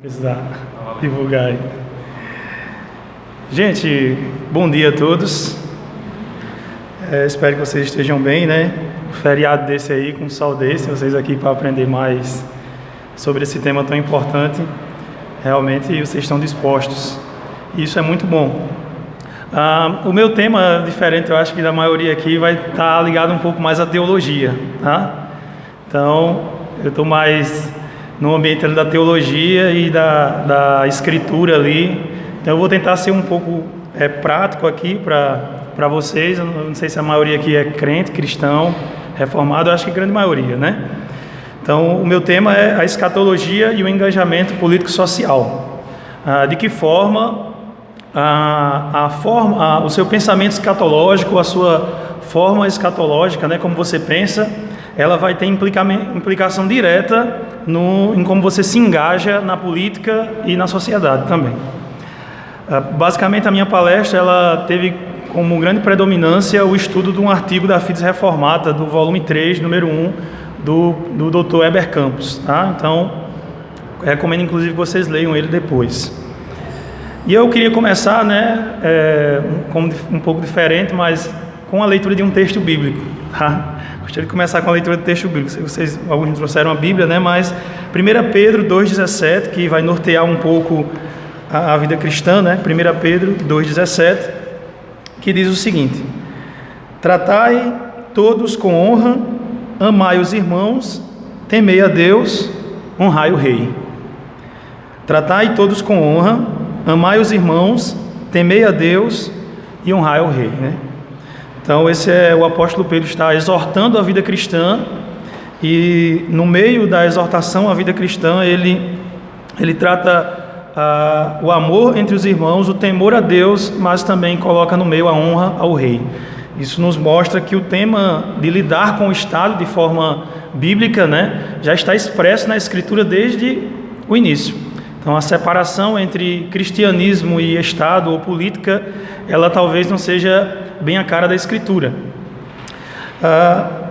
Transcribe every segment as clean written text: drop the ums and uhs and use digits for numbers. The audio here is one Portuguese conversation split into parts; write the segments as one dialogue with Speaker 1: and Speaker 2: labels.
Speaker 1: Precisar divulgar aí. Gente, bom dia a todos. Espero que vocês estejam bem, né? Um feriado desse aí, com um sol desse, vocês aqui para aprender mais sobre esse tema tão importante. Realmente vocês estão dispostos. E isso é muito bom. O meu tema, diferente, eu acho que da maioria aqui, vai estar ligado um pouco mais à teologia, tá? Então, eu estou mais no ambiente da teologia e da escritura ali. Então eu vou tentar ser um pouco prático aqui para vocês. Eu não sei se a maioria aqui é crente, cristão, reformado, eu acho que a grande maioria, né? Então o meu tema é a escatologia e o engajamento político-social. De que forma o seu pensamento escatológico, a sua forma escatológica, né, como você pensa, ela vai ter implicação direta em como você se engaja na política e na sociedade também. Basicamente, a minha palestra ela teve como grande predominância o estudo de um artigo da Fides Reformata, do volume 3, número 1, do Dr. Heber Campos. Tá? Então, recomendo inclusive que vocês leiam ele depois. E eu queria começar, né, um pouco diferente, mas com a leitura de um texto bíblico. Tá? Gostaria de começar com a leitura do texto bíblico. Vocês, alguns trouxeram a Bíblia, né? Mas 1 Pedro 2,17, que vai nortear um pouco a vida cristã, né? 1 Pedro 2,17, que diz o seguinte: tratai todos com honra, amai os irmãos, temei a Deus, honrai o rei. Tratai todos com honra, amai os irmãos, temei a Deus e honrai o rei, né? Então esse é o apóstolo Pedro está exortando a vida cristã, e no meio da exortação à vida cristã ele trata o amor entre os irmãos, o temor a Deus, mas também coloca no meio a honra ao rei. Isso nos mostra que o tema de lidar com o Estado de forma bíblica, né, já está expresso na Escritura desde o início. Então a separação entre cristianismo e Estado ou política, ela talvez não seja bem a cara da Escritura.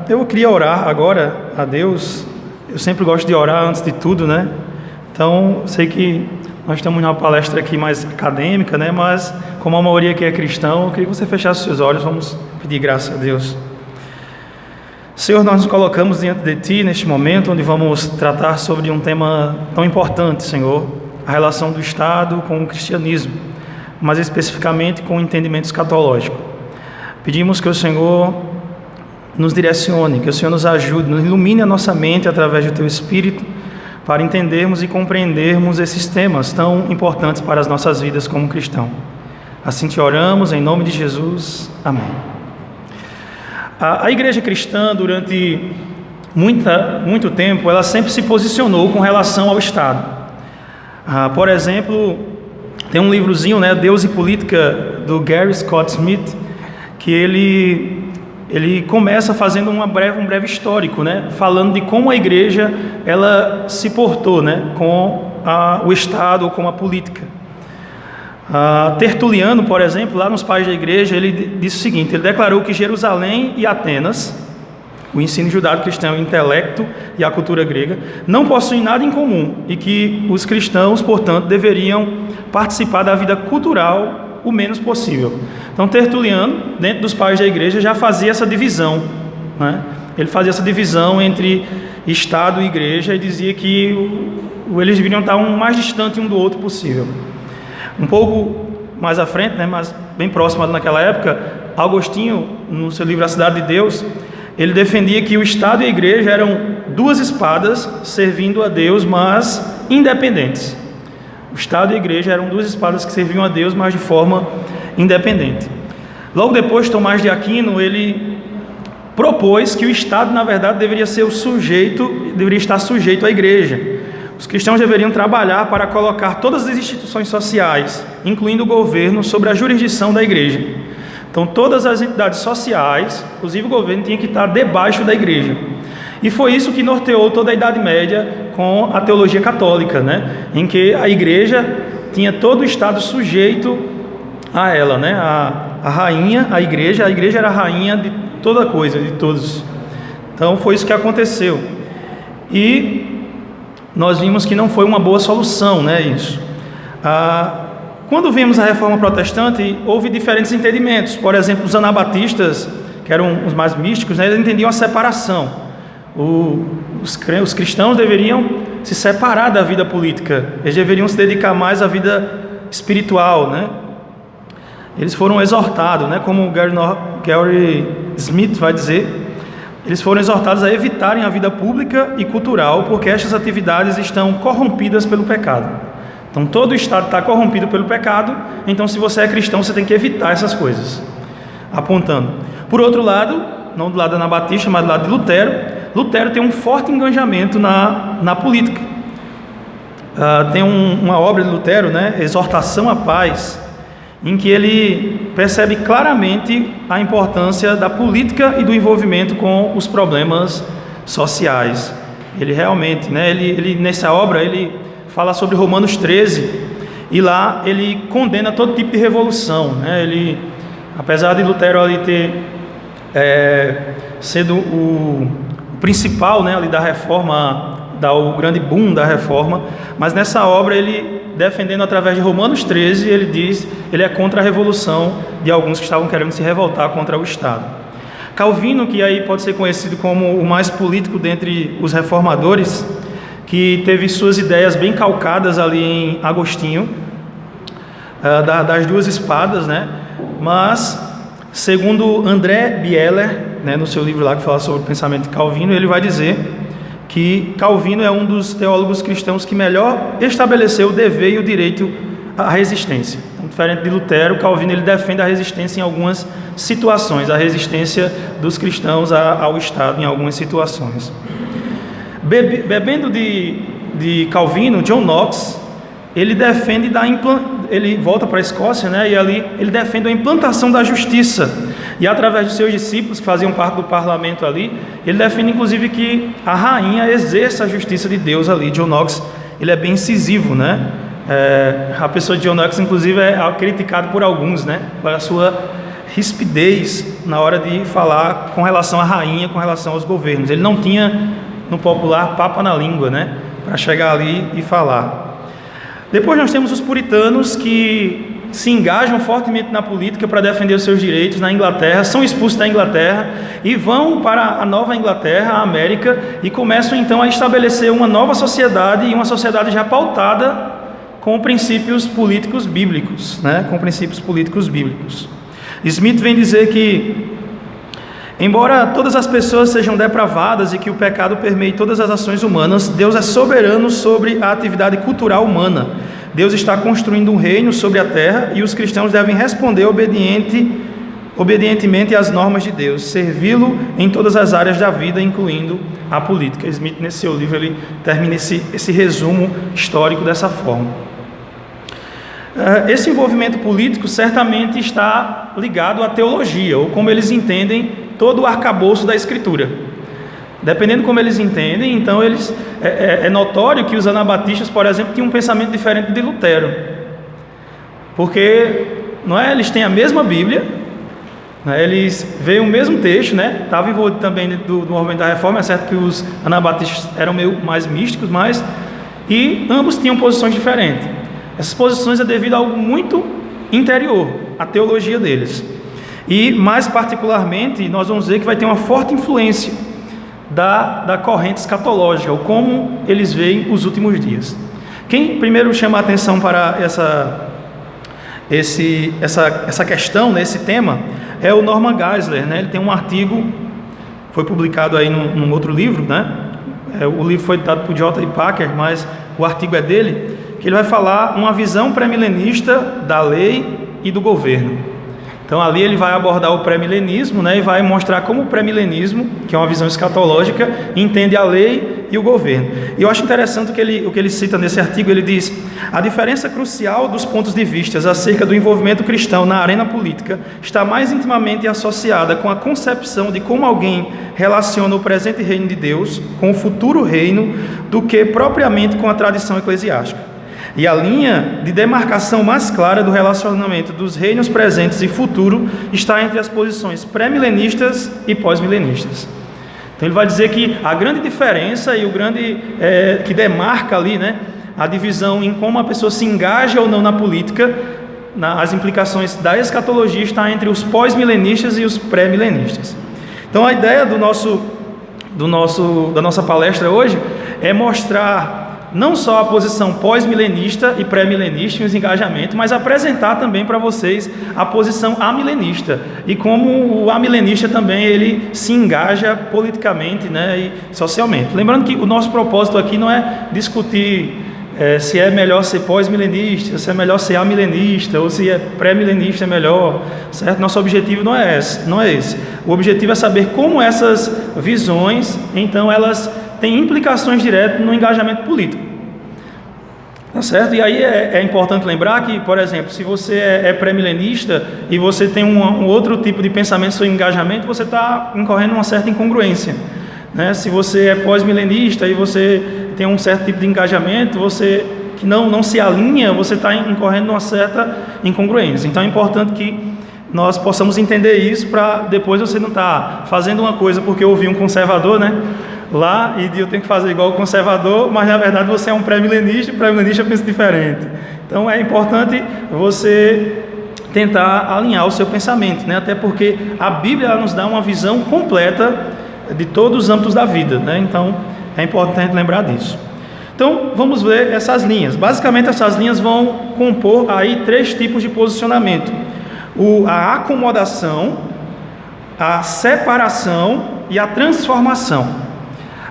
Speaker 1: Eu queria orar agora a Deus. Eu sempre gosto de orar antes de tudo, né? Então, sei que nós estamos numa palestra aqui mais acadêmica, né? Mas como a maioria aqui é cristão, eu queria que você fechasse os seus olhos. Vamos pedir graça a Deus. Senhor, nós nos colocamos diante de Ti neste momento, onde vamos tratar sobre um tema tão importante, Senhor, a relação do Estado com o cristianismo, mas especificamente com o entendimento escatológico. Pedimos que o Senhor nos direcione, que o Senhor nos ajude, nos ilumine a nossa mente através do Teu Espírito, para entendermos e compreendermos esses temas tão importantes para as nossas vidas como cristão. Assim te oramos, em nome de Jesus. Amém. A igreja cristã, durante muito tempo, ela sempre se posicionou com relação ao Estado. Por exemplo, tem um livrozinho, né, Deus e Política, do Gary Scott Smith, que ele começa fazendo um breve histórico, né, falando de como a igreja ela se portou, né, com o Estado ou com a política. Tertuliano, por exemplo, lá nos Pais da Igreja, ele disse o seguinte: ele declarou que Jerusalém e Atenas, o ensino judaico-cristão, o intelecto e a cultura grega, não possuem nada em comum, e que os cristãos, portanto, deveriam participar da vida cultural o menos possível. Então Tertuliano, dentro dos Pais da Igreja, já fazia essa divisão, né? Ele fazia essa divisão entre Estado e Igreja e dizia que eles deveriam estar o mais distante um do outro possível. Um pouco mais à frente, né, mas bem próximo naquela época, Agostinho, no seu livro A Cidade de Deus, ele defendia que o Estado e a Igreja eram duas espadas servindo a Deus, mas independentes. O Estado e a Igreja eram duas espadas que serviam a Deus, mas de forma independente. Logo depois, Tomás de Aquino, ele propôs que o Estado, na verdade, deveria estar sujeito à Igreja. Os cristãos deveriam trabalhar para colocar todas as instituições sociais, incluindo o governo, sobre a jurisdição da Igreja. Então, todas as entidades sociais, inclusive o governo, tinha que estar debaixo da Igreja. E foi isso que norteou toda a Idade Média com a teologia católica, né? Em que a Igreja tinha todo o Estado sujeito a ela, né? A rainha, a Igreja era a rainha de toda coisa, de todos. Então, foi isso que aconteceu. E nós vimos que não foi uma boa solução, né, isso. Quando vimos a Reforma Protestante, houve diferentes entendimentos. Por exemplo, os anabatistas, que eram os mais místicos, né, eles entendiam a separação. Os cristãos deveriam se separar da vida política, eles deveriam se dedicar mais à vida espiritual, né? Eles foram exortados, né, como Gary Smith vai dizer, eles foram exortados a evitarem a vida pública e cultural, porque estas atividades estão corrompidas pelo pecado. Então todo o Estado está corrompido pelo pecado, então se você é cristão, você tem que evitar essas coisas. Apontando. Por outro lado, não do lado anabatista, mas do lado de Lutero tem um forte engajamento na política. Tem uma obra de Lutero, né, Exortação à Paz, em que ele percebe claramente a importância da política e do envolvimento com os problemas sociais. Ele realmente, né, ele nessa obra, ele fala sobre Romanos 13, e lá ele condena todo tipo de revolução, né? Ele, apesar de Lutero ali ter sendo o principal, né, ali da reforma, o grande boom da reforma, mas nessa obra ele, defendendo através de Romanos 13, ele diz, ele é contra a revolução de alguns que estavam querendo se revoltar contra o Estado. Calvino, que aí pode ser conhecido como o mais político dentre os reformadores, que teve suas ideias bem calcadas ali em Agostinho, das duas espadas, né? Mas, segundo André Bieler, né, no seu livro lá que fala sobre o pensamento de Calvino, ele vai dizer que Calvino é um dos teólogos cristãos que melhor estabeleceu o dever e o direito à resistência. Então, diferente de Lutero, Calvino ele defende a resistência em algumas situações, a resistência dos cristãos ao Estado em algumas situações. Bebendo de Calvino, John Knox, ele defende ele volta para a Escócia, né, e ali ele defende a implantação da justiça, e através dos seus discípulos que faziam parte do parlamento ali, ele defende inclusive que a rainha exerça a justiça de Deus ali. John Knox, ele é bem incisivo, né? A pessoa de John Knox inclusive é criticado por alguns, né, por a sua rispidez na hora de falar com relação à rainha, com relação aos governos. Ele não tinha, no popular, papa na língua, né, para chegar ali e falar. Depois nós temos os puritanos, que se engajam fortemente na política para defender os seus direitos na Inglaterra, são expulsos da Inglaterra e vão para a Nova Inglaterra, a América, e começam então a estabelecer uma nova sociedade, e uma sociedade já pautada com princípios políticos bíblicos, né? Com princípios políticos bíblicos. Smith vem dizer que, embora todas as pessoas sejam depravadas e que o pecado permeie todas as ações humanas, Deus é soberano sobre a atividade cultural humana. Deus está construindo um reino sobre a terra e os cristãos devem responder obedientemente às normas de Deus, servi-lo em todas as áreas da vida, incluindo a política. Smith, nesse seu livro, ele termina esse resumo histórico dessa forma. Esse envolvimento político certamente está ligado à teologia, ou como eles entendem todo o arcabouço da Escritura. Dependendo como eles entendem, então é notório que os anabatistas, por exemplo, tinham um pensamento diferente de Lutero, porque eles têm a mesma Bíblia, né, eles veem o mesmo texto, né, estava envolvido também do movimento da reforma. É certo que os anabatistas eram meio mais místicos, e ambos tinham posições diferentes. Essas posições é devido a algo muito interior, a teologia deles, e mais particularmente nós vamos ver que vai ter uma forte influência da corrente escatológica, ou como eles veem os últimos dias. Quem primeiro chama a atenção para essa questão, nesse tema, é o Norman Geisler, né? Ele tem um artigo, foi publicado aí num outro livro, né? O livro foi dado por J. Packer, mas o artigo é dele, que ele vai falar uma visão pré-milenista da lei e do governo. Então ali ele vai abordar o pré-milenismo, né, e vai mostrar como o pré-milenismo, que é uma visão escatológica, entende a lei e o governo. E eu acho interessante o que ele cita nesse artigo. Ele diz: a diferença crucial dos pontos de vista acerca do envolvimento cristão na arena política está mais intimamente associada com a concepção de como alguém relaciona o presente reino de Deus com o futuro reino do que propriamente com a tradição eclesiástica. E a linha de demarcação mais clara do relacionamento dos reinos presentes e futuro está entre as posições pré-milenistas e pós-milenistas. Então ele vai dizer que a grande diferença e o grande que demarca ali, né, a divisão em como a pessoa se engaja ou não na política, as implicações da escatologia está entre os pós-milenistas e os pré-milenistas. Então a ideia da nossa palestra hoje é mostrar não só a posição pós-milenista e pré-milenista e os engajamentos, mas apresentar também para vocês a posição amilenista e como o amilenista também ele se engaja politicamente, né, e socialmente. Lembrando que o nosso propósito aqui não é discutir se é melhor ser pós-milenista, se é melhor ser amilenista, ou se é pré-milenista é melhor, certo? Nosso objetivo não é esse. O objetivo é saber como essas visões, então, elas têm implicações diretas no engajamento político. Tá certo? E aí é importante lembrar que, por exemplo, se você é pré-milenista e você tem um outro tipo de pensamento sobre engajamento, você está incorrendo uma certa incongruência, né? Se você é pós-milenista e você tem um certo tipo de engajamento, você que não se alinha, você está incorrendo numa certa incongruência. Então é importante que nós possamos entender isso para depois você não estar fazendo uma coisa porque eu ouvi um conservador, né, lá, e eu tenho que fazer igual o conservador, mas na verdade você é um pré-milenista e o pré-milenista pensa diferente. Então é importante você tentar alinhar o seu pensamento, né, até porque a Bíblia ela nos dá uma visão completa de todos os âmbitos da vida, né? Então é importante lembrar disso. Então vamos ver essas linhas. Basicamente essas linhas vão compor aí 3 tipos de posicionamento: a acomodação, a separação e a transformação.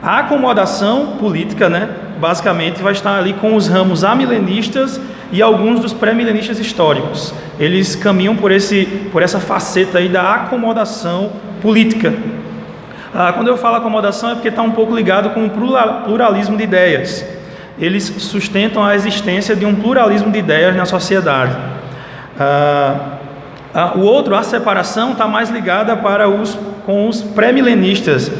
Speaker 1: A acomodação política, né, basicamente vai estar ali com os ramos amilenistas e alguns dos pré-milenistas históricos. Eles caminham por essa faceta aí da acomodação política. Quando eu falo acomodação é porque está um pouco ligado com o pluralismo de ideias. Eles sustentam a existência de um pluralismo de ideias na sociedade. O outro, a separação, está mais ligada com os pré-milenistas,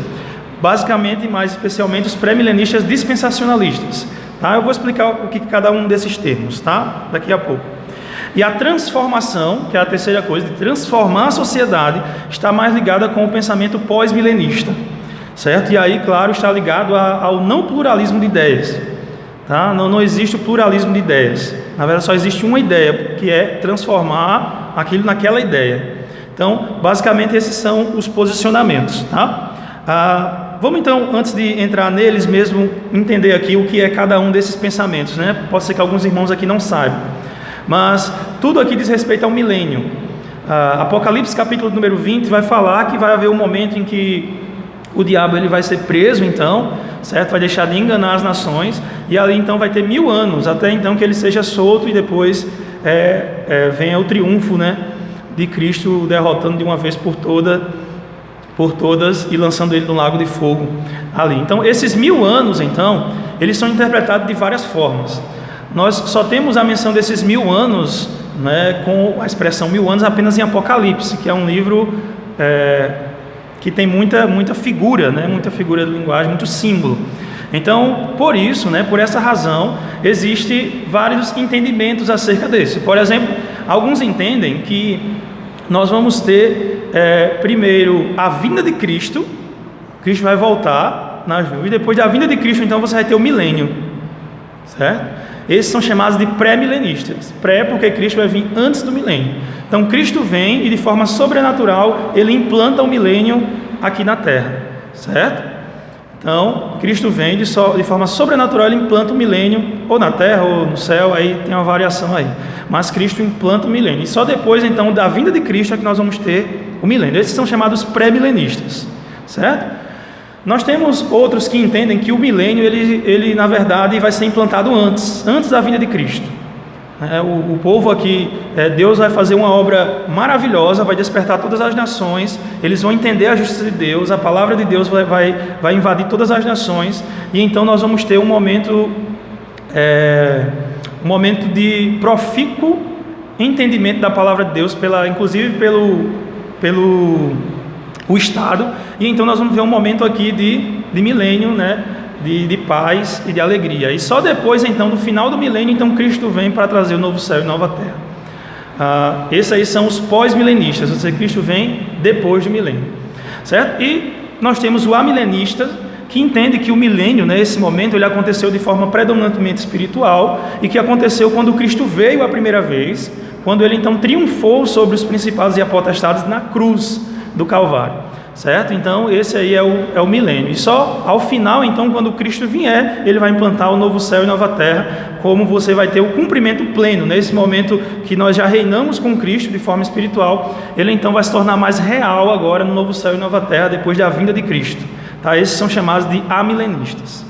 Speaker 1: basicamente, mais especialmente os pré-milenistas dispensacionalistas. Tá? Eu vou explicar o que cada um desses termos, tá? Daqui a pouco. E a transformação, que é a terceira coisa, de transformar a sociedade, está mais ligada com o pensamento pós-milenista, certo? E aí, claro, está ligado ao não pluralismo de ideias, tá? Não existe o pluralismo de ideias. Na verdade, só existe uma ideia, que é transformar aquilo naquela ideia. Então, basicamente, esses são os posicionamentos, tá? Vamos então, antes de entrar neles mesmo, entender aqui o que é cada um desses pensamentos, né? Pode ser que alguns irmãos aqui não saibam. Mas tudo aqui diz respeito ao milênio. Apocalipse capítulo número 20 vai falar que vai haver um momento em que o diabo ele vai ser preso, então, certo? Vai deixar de enganar as nações, e ali então vai ter 1000 anos, até então que ele seja solto, e depois venha o triunfo, né, de Cristo, derrotando de uma vez por todas e lançando ele no lago de fogo ali. Então esses 1000 anos, então, eles são interpretados de várias formas. Nós só temos a menção desses 1000 anos, né, com a expressão 1000 anos apenas em Apocalipse, que é um livro que tem muita figura, né, muita figura de linguagem, muito símbolo. Então, por isso, né, por essa razão, existem vários entendimentos acerca desse. Por exemplo, alguns entendem que nós vamos ter primeiro a vinda de Cristo. Cristo vai voltar nas nuvens, e depois da vinda de Cristo, então você vai ter o milênio, certo? Esses são chamados de pré-milenistas. Pré porque Cristo vai vir antes do milênio. Então Cristo vem e de forma sobrenatural ele implanta o milênio aqui na terra, certo? Então Cristo vem de forma sobrenatural, ele implanta o milênio ou na terra ou no céu, aí tem uma variação aí. Mas Cristo implanta o milênio. E só depois então da vinda de Cristo é que nós vamos ter o milênio. Esses são chamados pré-milenistas, certo? Nós temos outros que entendem que o milênio, ele na verdade vai ser implantado antes da vinda de Cristo. O povo aqui, Deus vai fazer uma obra maravilhosa, vai despertar todas as nações, eles vão entender a justiça de Deus, a palavra de Deus vai invadir todas as nações, e então nós vamos ter um momento de profícuo entendimento da palavra de Deus, inclusive pelo Estado, e então nós vamos ver um momento aqui de milênio, né, de paz e de alegria, e só depois então, no final do milênio, então Cristo vem para trazer o novo céu e nova terra. Esses aí são os pós-milenistas, ou seja, Cristo vem depois do milênio, certo? E nós temos o amilenista, que entende que o milênio, né, esse momento, ele aconteceu de forma predominantemente espiritual e que aconteceu quando Cristo veio a primeira vez, quando ele então triunfou sobre os principados e apotestados na cruz do Calvário, certo? Então esse aí é o milênio, e só ao final, então, quando Cristo vier, ele vai implantar o novo céu e nova terra, como você vai ter o cumprimento pleno. Nesse momento que nós já reinamos com Cristo de forma espiritual, ele então vai se tornar mais real agora no novo céu e nova terra, depois da vinda de Cristo. Tá? Esses são chamados de amilenistas.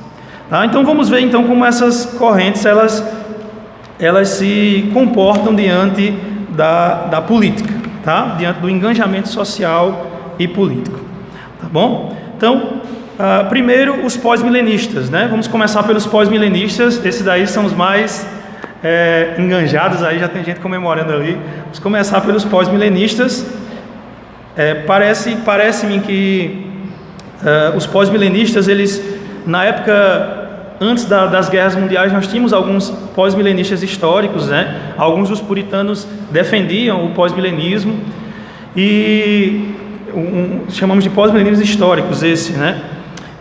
Speaker 1: Tá? Então vamos ver então como essas correntes elas se comportam diante da política, tá? Diante do engajamento social e político. Tá bom? Então, primeiro os pós-milenistas, né? Vamos começar pelos pós-milenistas. Esses daí são os mais enganjados, aí já tem gente comemorando ali. Vamos começar pelos pós-milenistas. Parece-me que os pós-milenistas, eles, na época antes das guerras mundiais, nós tínhamos alguns pós-milenistas históricos, né? Alguns dos puritanos defendiam o pós-milenismo e chamamos de pós-milenismos históricos esse, né?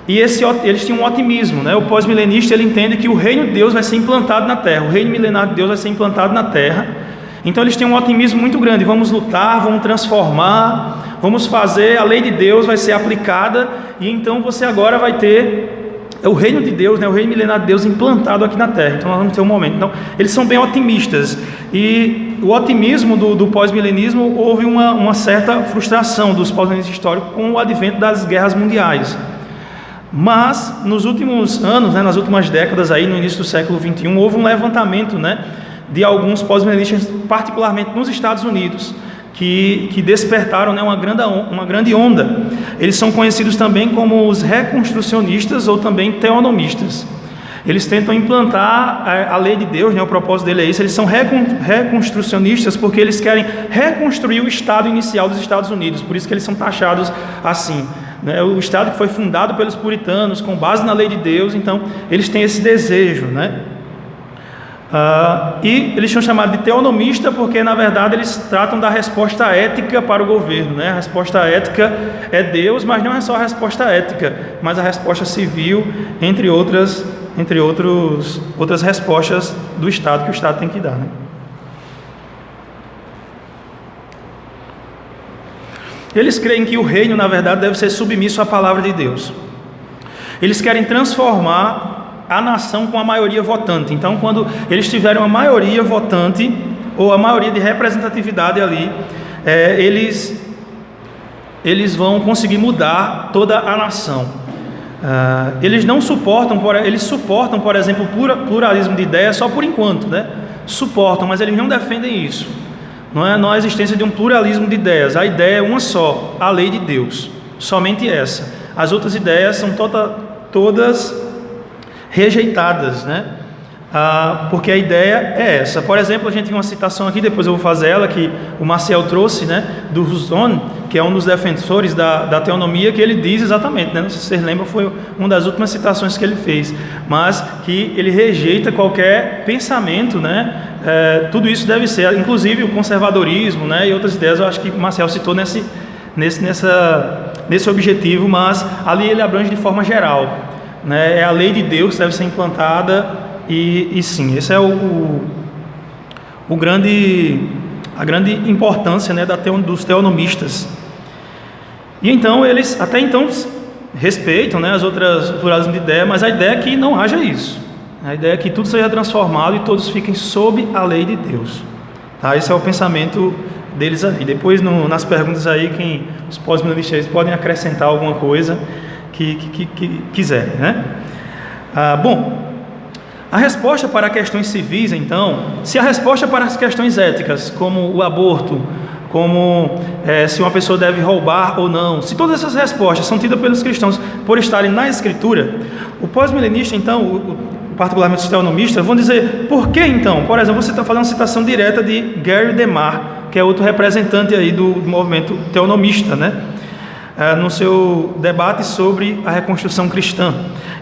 Speaker 1: E eles tinham um otimismo, né? O pós-milenista, ele entende que o reino de Deus vai ser implantado na terra, o reino milenar de Deus vai ser implantado na terra. Então eles têm um otimismo muito grande: vamos lutar, vamos transformar, vamos fazer, a lei de Deus vai ser aplicada, e então você agora vai ter o reino de Deus, né, o reino milenar de Deus implantado aqui na terra. Então nós vamos ter um momento. Então eles são bem otimistas, e o otimismo do pós-milenismo, houve uma certa frustração dos pós-milenistas históricos com o advento das guerras mundiais. Mas nos últimos anos, né, nas últimas décadas, aí, no início do século XXI, houve um levantamento, né, de alguns pós-milenistas, particularmente nos Estados Unidos, que despertaram, né, uma grande onda. Eles são conhecidos também como os reconstrucionistas ou também teonomistas. Eles tentam implantar a lei de Deus, né, o propósito dele é isso. Eles são reconstrucionistas porque eles querem reconstruir o estado inicial dos Estados Unidos, por isso que eles são taxados assim, né? O estado que foi fundado pelos puritanos com base na lei de Deus. Então eles têm esse desejo, né? E eles são chamados de teonomista porque, na verdade, eles tratam da resposta ética para o governo, né? A resposta ética é Deus, mas não é só a resposta ética, mas a resposta civil, entre outras respostas do Estado que o Estado tem que dar, né? Eles creem que o reino, na verdade, deve ser submisso à palavra de Deus. Eles querem transformar a nação com a maioria votante. Então, quando eles tiverem uma maioria votante, ou a maioria de representatividade ali, eles vão conseguir mudar toda a nação. Eles suportam, por exemplo, o pluralismo de ideias só por enquanto, né? Suportam, mas eles não defendem isso. Não é a existência de um pluralismo de ideias. A ideia é uma só, a lei de Deus, somente essa. As outras ideias são todas rejeitadas, né? Porque a ideia é essa. Por exemplo, a gente tem uma citação aqui, depois eu vou fazer ela, que o Marcel trouxe, né, do Rousseau, que é um dos defensores da teonomia, que ele diz exatamente, né, não sei se vocês lembram, foi uma das últimas citações que ele fez, mas que ele rejeita qualquer pensamento, né, tudo isso deve ser, inclusive o conservadorismo, né, e outras ideias. Eu acho que Marcel citou nesse objetivo, mas ali ele abrange de forma geral, né? É a lei de Deus que deve ser implantada, e sim, esse é a grande importância, né, dos teonomistas. E então eles até então respeitam, né, as outras pluralismo de ideia, mas a ideia é que não haja isso. A ideia é que tudo seja transformado e todos fiquem sob a lei de Deus. Tá? Esse é o pensamento deles aí. Depois nas perguntas aí, os pós-milenistas podem acrescentar alguma coisa que quiserem, né? Bom, a resposta para questões civis, então, se a resposta para as questões éticas, como o aborto, como se uma pessoa deve roubar ou não, se todas essas respostas são tidas pelos cristãos por estarem na Escritura, o pós-milenista, então, particularmente os teonomistas, vão dizer por que então? Por exemplo, você está fazendo uma citação direta de Gary DeMar, que é outro representante aí do movimento teonomista, né? No seu debate sobre a reconstrução cristã,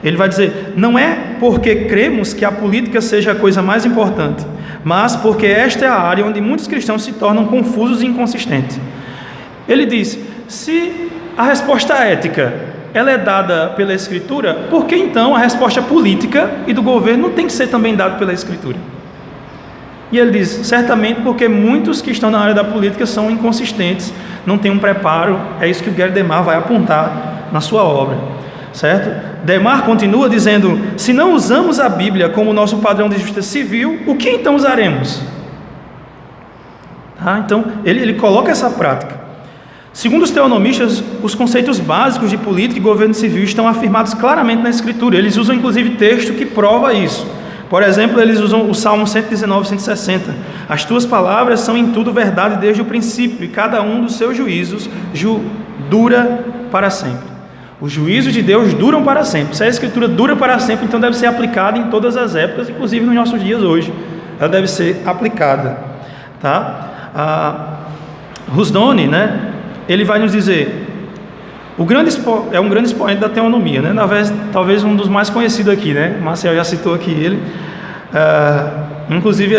Speaker 1: ele vai dizer: não é porque cremos que a política seja a coisa mais importante, mas porque esta é a área onde muitos cristãos se tornam confusos e inconsistentes. Ele diz: se a resposta ética ela é dada pela Escritura, por que então a resposta política e do governo não tem que ser também dada pela Escritura? E ele diz, certamente porque muitos que estão na área da política são inconsistentes, não têm um preparo. É isso que o Gary DeMar vai apontar na sua obra, certo? DeMar continua dizendo, se não usamos a Bíblia como nosso padrão de justiça civil, o que então usaremos? Então, ele coloca essa prática. Segundo os teonomistas, os conceitos básicos de política e governo civil estão afirmados claramente na Escritura. Eles usam inclusive texto que prova isso. Por exemplo, eles usam o Salmo 119, 160. As tuas palavras são em tudo verdade desde o princípio, e cada um dos seus juízos dura para sempre. Os juízos de Deus duram para sempre. Se a Escritura dura para sempre, então deve ser aplicada em todas as épocas, inclusive nos nossos dias hoje. Ela deve ser aplicada. Rusdoni, né? Ele vai nos dizer, é um grande expoente da teonomia, né? Talvez um dos mais conhecidos aqui, né? Marcel já citou aqui ele. Inclusive,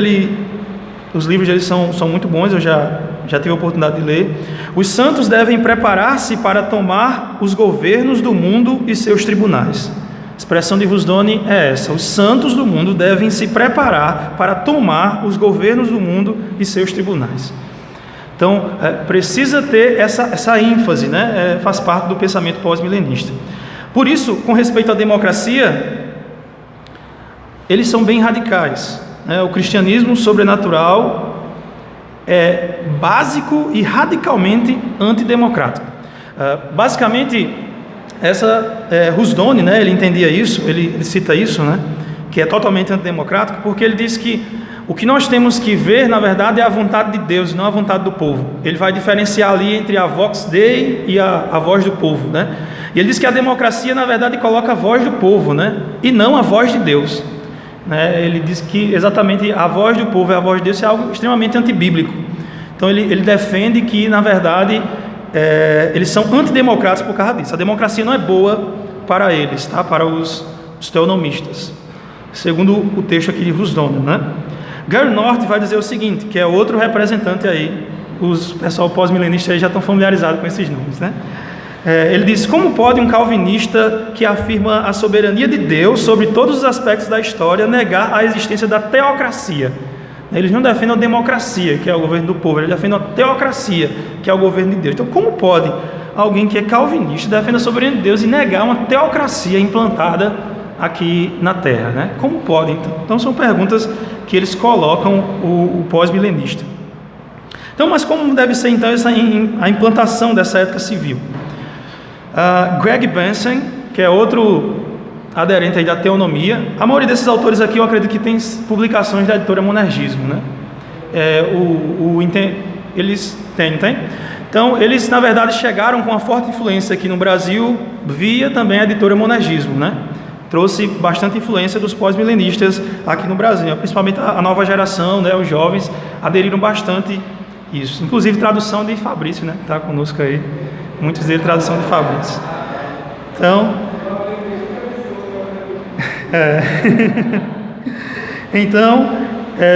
Speaker 1: os livros dele são muito bons, eu já tive a oportunidade de ler. Os santos devem preparar-se para tomar os governos do mundo e seus tribunais. A expressão de Rusdoni é essa: os santos do mundo devem se preparar para tomar os governos do mundo e seus tribunais. Então, precisa ter essa ênfase, né? Faz parte do pensamento pós-milenista. Por isso, com respeito à democracia, eles são bem radicais, né? O cristianismo sobrenatural é básico e radicalmente antidemocrático. Basicamente, Rusdoni, né? Ele entendia isso, ele cita isso, né? Que é totalmente antidemocrático, porque ele diz que o que nós temos que ver, na verdade, é a vontade de Deus, não a vontade do povo. Ele vai diferenciar ali entre a vox dei e a voz do povo, né? E ele diz que a democracia, na verdade, coloca a voz do povo, né? E não a voz de Deus, né? Ele diz que exatamente a voz do povo e a voz de Deus é algo extremamente antibíblico. Então ele defende que, na verdade, eles são antidemocráticos por causa disso. A democracia não é boa para eles, tá? Para os teonomistas, segundo o texto aqui de Rusdoni, né? Gary North vai dizer o seguinte, que é outro representante aí, os pessoal pós-milenistas aí já estão familiarizados com esses nomes, né? Ele diz, como pode um calvinista que afirma a soberania de Deus sobre todos os aspectos da história negar a existência da teocracia? Eles não defendem a democracia, que é o governo do povo, eles defendem a teocracia, que é o governo de Deus. Então, como pode alguém que é calvinista defender a soberania de Deus e negar uma teocracia implantada aqui na Terra, né? Como pode, então? Então, são perguntas que eles colocam o pós-milenista. Então, mas como deve ser então a implantação dessa ética civil? Greg Benson, que é outro aderente aí da teonomia, a maioria desses autores aqui eu acredito que tem publicações da editora Monergismo, né? Eles têm? Então, eles na verdade chegaram com uma forte influência aqui no Brasil via também a editora Monergismo, né? Trouxe bastante influência dos pós-milenistas aqui no Brasil, principalmente a nova geração, né, os jovens aderiram bastante isso, inclusive tradução de Fabrício, né, que está conosco aí, muitos deles tradução de Fabrício. Então,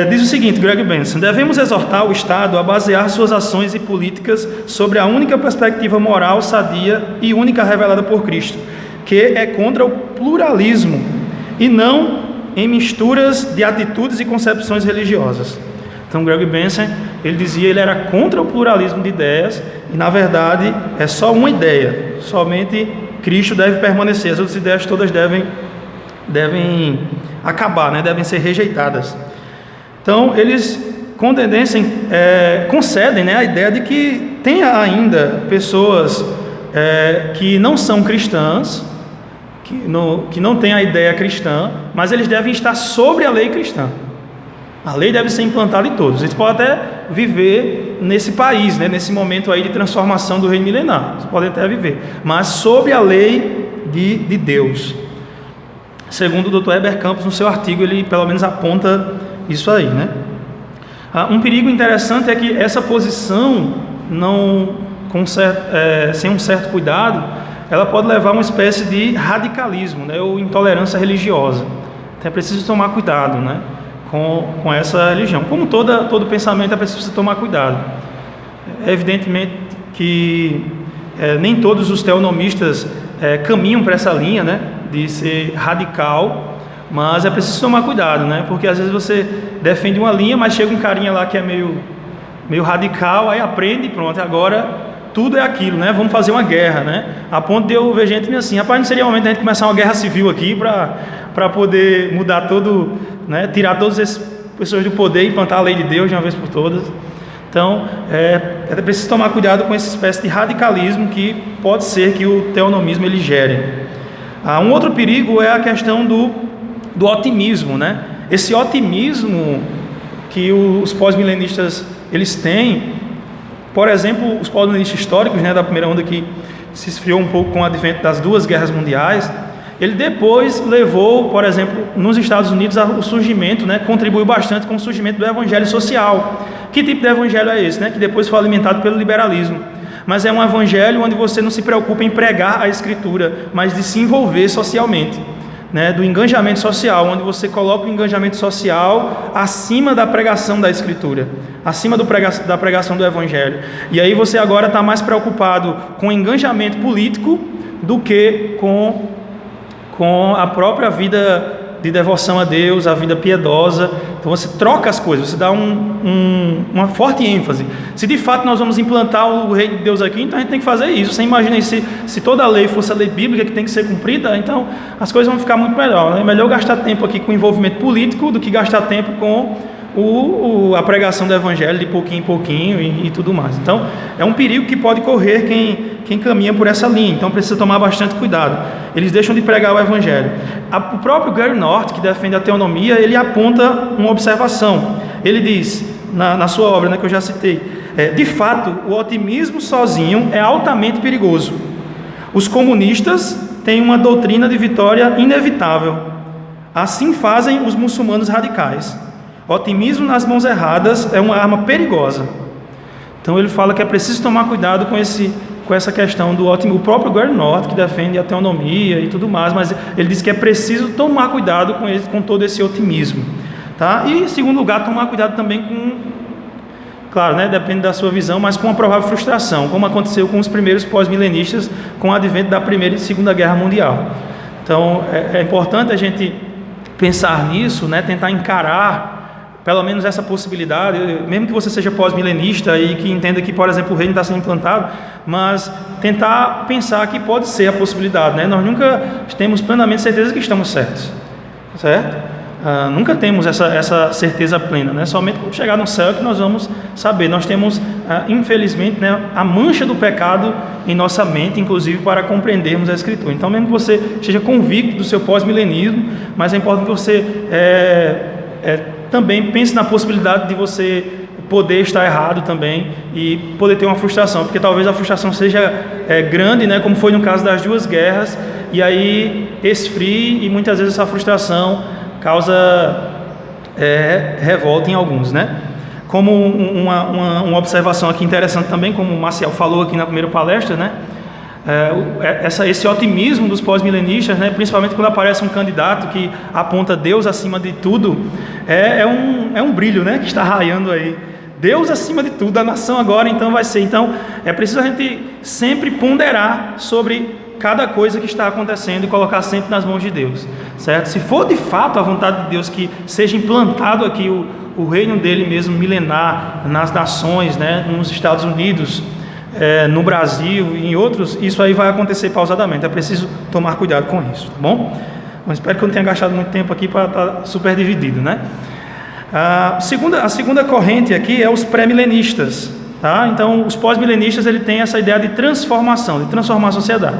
Speaker 1: diz o seguinte, Greg Benson: devemos exortar o Estado a basear suas ações e políticas sobre a única perspectiva moral, sadia e única revelada por Cristo, que é contra o pluralismo e não em misturas de atitudes e concepções religiosas. Então, Greg Benson, ele dizia, ele era contra o pluralismo de ideias e, na verdade, é só uma ideia, somente Cristo deve permanecer, as outras ideias todas devem acabar, né? Devem ser rejeitadas. Então, eles concedem, né, a ideia de que tem ainda pessoas que não são cristãs, que não têm a ideia cristã, mas eles devem estar sobre a lei cristã. A lei deve ser implantada em todos. Eles podem até viver nesse país, né, nesse momento aí de transformação do reino milenar. Eles podem até viver, mas sobre a lei de Deus. Segundo o Dr. Heber Campos, no seu artigo, ele pelo menos aponta isso aí, né? Um perigo interessante é que essa posição, sem um certo cuidado, ela pode levar a uma espécie de radicalismo, né, ou intolerância religiosa. Então é preciso tomar cuidado, né, com essa religião. Como todo pensamento, é preciso tomar cuidado. Evidentemente que nem todos os teonomistas caminham para essa linha, né, de ser radical, mas é preciso tomar cuidado, né, porque às vezes você defende uma linha, mas chega um carinha lá que é meio radical, aí aprende e pronto, agora tudo é aquilo, né, vamos fazer uma guerra, né, a ponto de eu ver gente me assim, rapaz, não seria o momento da gente começar uma guerra civil aqui para poder mudar todo, né, tirar todas essas pessoas do poder e implantar a lei de Deus de uma vez por todas. Então, é preciso tomar cuidado com essa espécie de radicalismo que pode ser que o teonomismo ele gere. Um outro perigo é a questão do otimismo, né? Esse otimismo que os pós-milenistas eles têm, por exemplo, os pós-milenistas históricos, né, da primeira onda que se esfriou um pouco com o advento das duas guerras mundiais, ele depois levou, por exemplo, nos Estados Unidos, o surgimento, né, contribuiu bastante com o surgimento do evangelho social. Que tipo de evangelho é esse, né? Que depois foi alimentado pelo liberalismo. Mas é um evangelho onde você não se preocupa em pregar a Escritura, mas de se envolver socialmente, né? Do engajamento social, onde você coloca o engajamento social acima da pregação da Escritura, acima da pregação do evangelho. E aí você agora está mais preocupado com o engajamento político do que com a própria vida de devoção a Deus, a vida piedosa. Então você troca as coisas, você dá uma forte ênfase. Se de fato nós vamos implantar o reino de Deus aqui, então a gente tem que fazer isso. Você imagina aí, se toda a lei fosse a lei bíblica que tem que ser cumprida, então as coisas vão ficar muito melhor, né? É melhor gastar tempo aqui com envolvimento político do que gastar tempo com a pregação do evangelho de pouquinho em pouquinho e tudo mais. Então é um perigo que pode correr quem caminha por essa linha, então precisa tomar bastante cuidado. Eles deixam de pregar o evangelho. O próprio Gary North, que defende a teonomia, ele aponta uma observação. Ele diz, na sua obra, né, que eu já citei, de fato, o otimismo sozinho é altamente perigoso. Os comunistas têm uma doutrina de vitória inevitável. Assim fazem os muçulmanos radicais. Otimismo nas mãos erradas é uma arma perigosa. Então ele fala que é preciso tomar cuidado com essa questão do otimismo. O próprio Gary North, que defende a teonomia e tudo mais, mas ele diz que é preciso tomar cuidado com todo esse otimismo, tá? E em segundo lugar, tomar cuidado também claro, né, depende da sua visão, mas com a provável frustração, como aconteceu com os primeiros pós-milenistas com o advento da Primeira e Segunda Guerra Mundial. Então é importante a gente pensar nisso, né, tentar encarar pelo menos essa possibilidade, mesmo que você seja pós-milenista e que entenda que, por exemplo, o reino está sendo implantado, mas tentar pensar que pode ser a possibilidade, né? Nós nunca temos plenamente certeza que estamos certos, certo? Nunca temos essa certeza plena, né? Somente quando chegar no céu é que nós vamos saber. Nós temos, infelizmente, né, a mancha do pecado em nossa mente, inclusive para compreendermos a Escritura. Então, mesmo que você esteja convicto do seu pós-milenismo, mas é importante que você também pense na possibilidade de você poder estar errado também e poder ter uma frustração, porque talvez a frustração seja grande, né, como foi no caso das duas guerras, e aí esfrie, e muitas vezes essa frustração causa revolta em alguns, né? Como uma observação aqui interessante também, como o Marcial falou aqui na primeira palestra, né? Esse otimismo dos pós-milenistas, né, principalmente quando aparece um candidato que aponta Deus acima de tudo, é um brilho, né, que está raiando aí. Deus acima de tudo, a nação agora então vai ser. Então é preciso a gente sempre ponderar sobre cada coisa que está acontecendo e colocar sempre nas mãos de Deus, certo? Se for de fato a vontade de Deus que seja implantado aqui o reino dele mesmo milenar nas nações, né, nos Estados Unidos, no Brasil e em outros, isso aí vai acontecer pausadamente. É preciso tomar cuidado com isso, tá bom? Mas espero que eu não tenha gastado muito tempo aqui para estar super dividido, né? A segunda corrente aqui é os pré-milenistas, tá? Então, os pós-milenistas, ele tem essa ideia de transformação, de transformar a sociedade.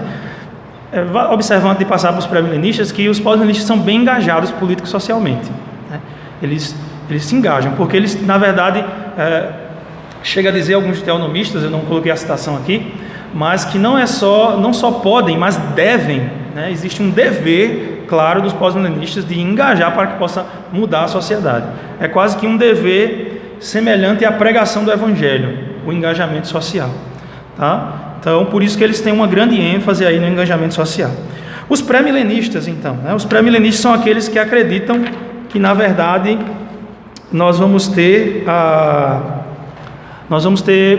Speaker 1: Observando de passar para os pré-milenistas que os pós-milenistas são bem engajados político-socialmente, né? Eles se engajam, porque eles, na verdade, chega a dizer alguns teonomistas, eu não coloquei a citação aqui, mas que não só podem, mas devem, né? Existe um dever, claro, dos pós-milenistas de engajar para que possa mudar a sociedade. É quase que um dever semelhante à pregação do Evangelho, o engajamento social, tá? Então, por isso que eles têm uma grande ênfase aí no engajamento social. Os pré-milenistas, então, né? Os pré-milenistas são aqueles que acreditam que, na verdade, nós vamos ter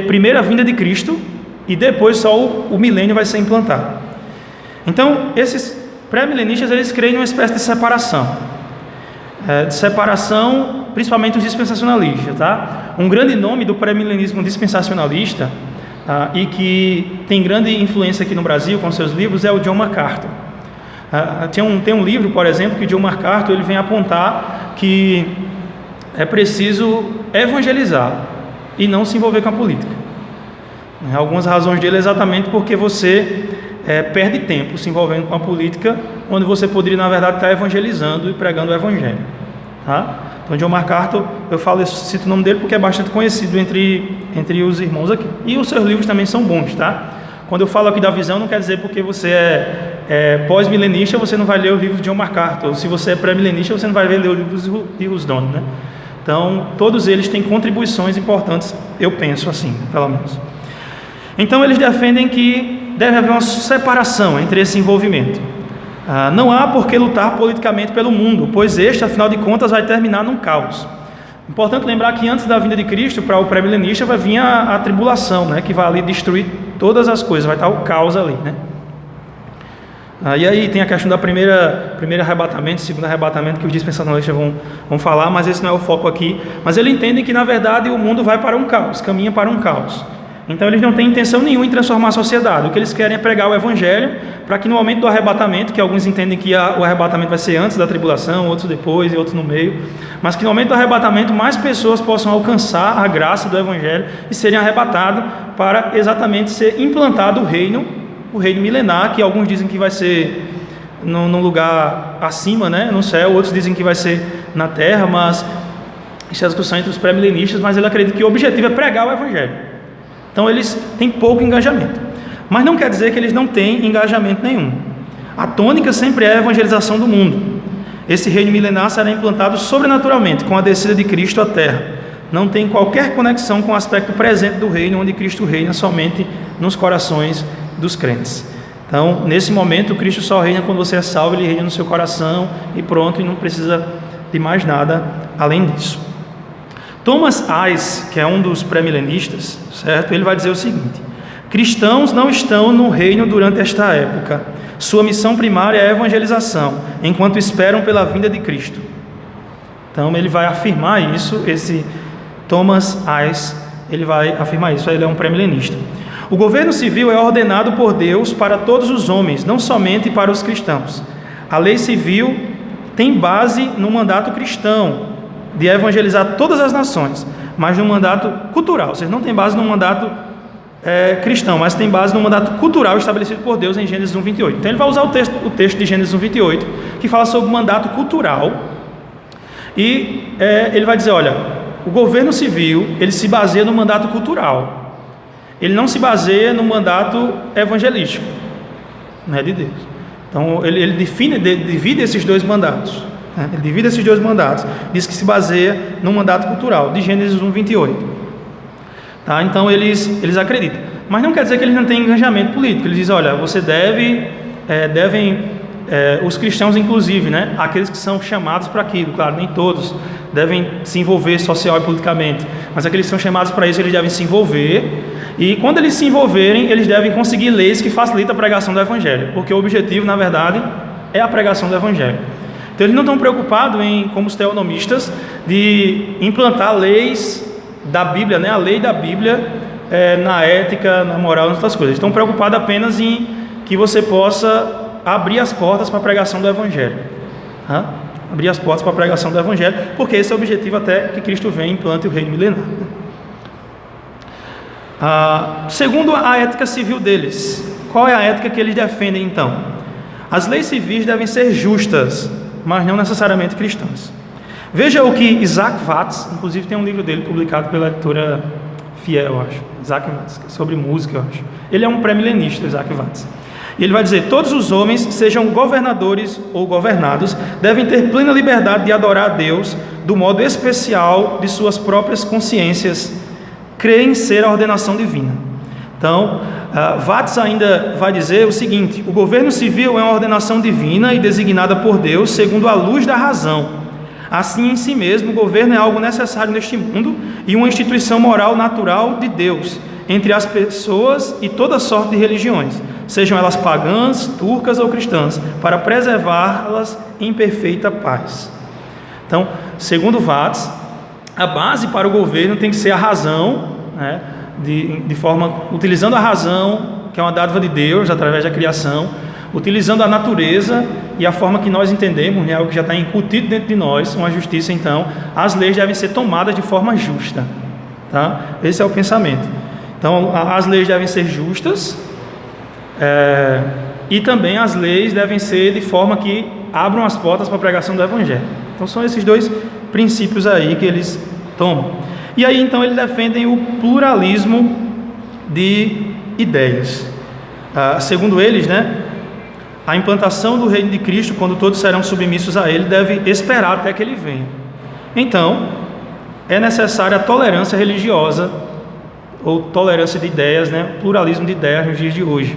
Speaker 1: primeiro a vinda de Cristo e depois só o milênio vai ser implantado. Então, esses pré-milenistas, eles creem numa espécie de separação, principalmente os dispensacionalistas, tá? Um grande nome do pré-milenismo dispensacionalista, e que tem grande influência aqui no Brasil com seus livros, é o John MacArthur. Tem um livro, por exemplo, que o John MacArthur ele vem apontar que é preciso evangelizar e não se envolver com a política. Algumas razões dele é exatamente porque você perde tempo se envolvendo com a política, onde você poderia, na verdade, estar evangelizando e pregando o evangelho. Tá? Então, John MacArthur, cito o nome dele porque é bastante conhecido entre os irmãos aqui. E os seus livros também são bons, tá? Quando eu falo aqui da visão, não quer dizer porque você é pós-milenista, você não vai ler os livros de John MacArthur. Ou se você é pré-milenista, você não vai ler os livros de Huston, né? Então, todos eles têm contribuições importantes, eu penso assim, pelo menos. Então, eles defendem que deve haver uma separação entre esse envolvimento. Não há por que lutar politicamente pelo mundo, pois este, afinal de contas, vai terminar num caos. Importante lembrar que antes da vinda de Cristo, para o pré-milenista, vai vir a tribulação, né, que vai ali destruir todas as coisas, vai estar o caos ali, né? E aí tem a questão da primeiro arrebatamento, segundo arrebatamento, que os dispensacionalistas vão falar, mas esse não é o foco aqui. Mas eles entendem que, na verdade, o mundo vai para um caos, caminha para um caos. Então eles não têm intenção nenhuma em transformar a sociedade. O que eles querem é pregar o evangelho, para que no momento do arrebatamento, que alguns entendem que o arrebatamento vai ser antes da tribulação, outros depois e outros no meio, mas que no momento do arrebatamento mais pessoas possam alcançar a graça do evangelho e serem arrebatados para exatamente ser implantado o reino milenar, que alguns dizem que vai ser num lugar acima, né, no céu, outros dizem que vai ser na terra, mas isso é a discussão entre os pré-milenistas, mas ele acredita que o objetivo é pregar o evangelho. Então eles têm pouco engajamento, mas não quer dizer que eles não têm engajamento nenhum. A tônica sempre é a evangelização do mundo. Esse reino milenar será implantado sobrenaturalmente com a descida de Cristo à terra. Não tem qualquer conexão com o aspecto presente do reino, onde Cristo reina somente nos corações dos crentes. Então, nesse momento, Cristo só reina quando você é salvo, ele reina no seu coração e pronto, e não precisa de mais nada além disso. Thomas Ice, que é um dos pré-milenistas, certo? Ele vai dizer o seguinte: cristãos não estão no reino durante esta época. Sua missão primária é a evangelização, enquanto esperam pela vinda de Cristo. Então ele vai afirmar isso, esse Thomas Ice, ele vai afirmar isso, ele é um pré-milenista. O governo civil é ordenado por Deus para todos os homens, não somente para os cristãos. A lei civil tem base no mandato cristão, de evangelizar todas as nações, mas no mandato cultural. Vocês não têm base no mandato cristão, mas tem base no mandato cultural estabelecido por Deus em Gênesis 1:28. Então ele vai usar o texto de Gênesis 1:28, que fala sobre o mandato cultural, e ele vai dizer, olha, o governo civil, ele se baseia no mandato cultural, ele não se baseia no mandato evangelístico, não é de Deus. Então ele divide esses dois mandatos. Ele divide esses dois mandatos, diz que se baseia no mandato cultural, de Gênesis 1:28. Tá? Então eles acreditam, mas não quer dizer que eles não têm engajamento político. Eles dizem, olha, você devem, os cristãos inclusive, né, aqueles que são chamados para aquilo, claro, nem todos devem se envolver social e politicamente, mas aqueles que são chamados para isso, eles devem se envolver, e quando eles se envolverem, eles devem conseguir leis que facilitem a pregação do evangelho, porque o objetivo, na verdade, é a pregação do evangelho. Então eles não estão preocupados como os teonomistas, de implantar leis da Bíblia, né? A lei da Bíblia na ética, na moral, nas outras coisas. Eles estão preocupados apenas em que você possa abrir as portas para a pregação do Evangelho. Abrir as portas para a pregação do Evangelho, porque esse é o objetivo até que Cristo venha e implante o reino milenar. Segundo a ética civil deles, qual é a ética que eles defendem então? As leis civis devem ser justas, mas não necessariamente cristãs. Veja o que Isaac Watts, inclusive tem um livro dele publicado pela editora Fiel, eu acho, Isaac Watts, sobre música, eu acho. Ele é um pré-milenista, Isaac Watts. E ele vai dizer, todos os homens, sejam governadores ou governados, devem ter plena liberdade de adorar a Deus do modo especial de suas próprias consciências, creem ser a ordenação divina. Então, Watts ainda vai dizer o seguinte: o governo civil é uma ordenação divina e designada por Deus segundo a luz da razão. Assim, em si mesmo, o governo é algo necessário neste mundo e uma instituição moral natural de Deus, entre as pessoas e toda sorte de religiões. sejam elas pagãs, turcas ou cristãs, para preservá-las em perfeita paz. Então, segundo Watts, a base para o governo tem que ser a razão, né, de forma, utilizando a razão, que é uma dádiva de Deus através da criação, utilizando a natureza e a forma que nós entendemos, né, algo que já está incutido dentro de nós, uma justiça. Então, as leis devem ser tomadas de forma justa, tá? Esse é o pensamento. Então, as leis devem ser justas, e também as leis devem ser de forma que abram as portas para a pregação do Evangelho. Então, são esses dois princípios aí que eles tomam. E aí, então, eles defendem o pluralismo de ideias. Segundo eles, né, a implantação do reino de Cristo, quando todos serão submissos a ele, deve esperar até que ele venha. Então, é necessária a tolerância religiosa, ou tolerância de ideias, né, pluralismo de ideias nos dias de hoje,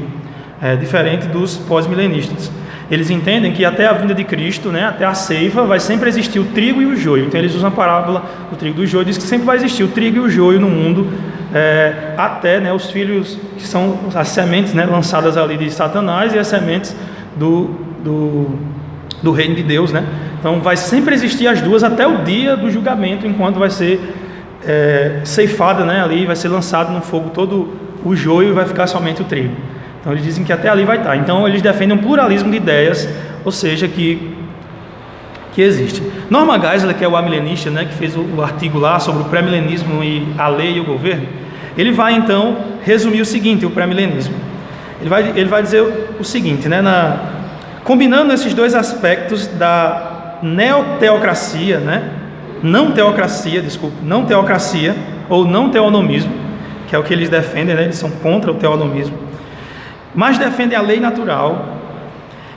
Speaker 1: diferente dos pós-milenistas. Eles entendem que até a vinda de Cristo, né, até a ceifa, vai sempre existir o trigo e o joio. Então eles usam a parábola do trigo e do joio, diz que sempre vai existir o trigo e o joio no mundo, até, né, os filhos, que são as sementes, né, lançadas ali de Satanás, e as sementes do reino de Deus, né? Então vai sempre existir as duas até o dia do julgamento, enquanto vai ser ceifada, né, ali, vai ser lançado no fogo todo o joio e vai ficar somente o trigo. Então eles dizem que até ali vai estar. Então eles defendem um pluralismo de ideias, ou seja, que existe. Norman Geisler, que é o amilenista, né, que fez o artigo lá sobre o pré-milenismo e a lei e o governo, ele vai então resumir o seguinte, o pré-milenismo. Ele vai dizer o seguinte, né, combinando esses dois aspectos da neoteocracia, né, não teocracia ou não teonomismo, que é o que eles defendem, né, eles são contra o teonomismo, mas defendem a lei natural.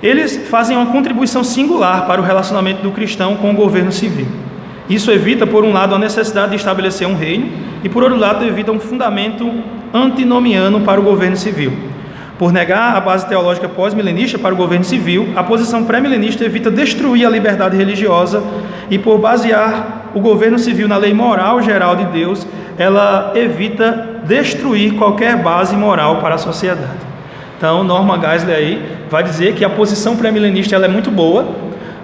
Speaker 1: Eles fazem uma contribuição singular para o relacionamento do cristão com o governo civil. Isso evita, por um lado, a necessidade de estabelecer um reino, e por outro lado, evita um fundamento antinomiano para o governo civil. Por negar a base teológica pós-milenista para o governo civil, a posição pré-milenista evita destruir a liberdade religiosa, e por basear o governo civil na lei moral geral de Deus, ela evita destruir qualquer base moral para a sociedade. Então, Norman Geisler aí vai dizer que a posição pré-milenista ela é muito boa,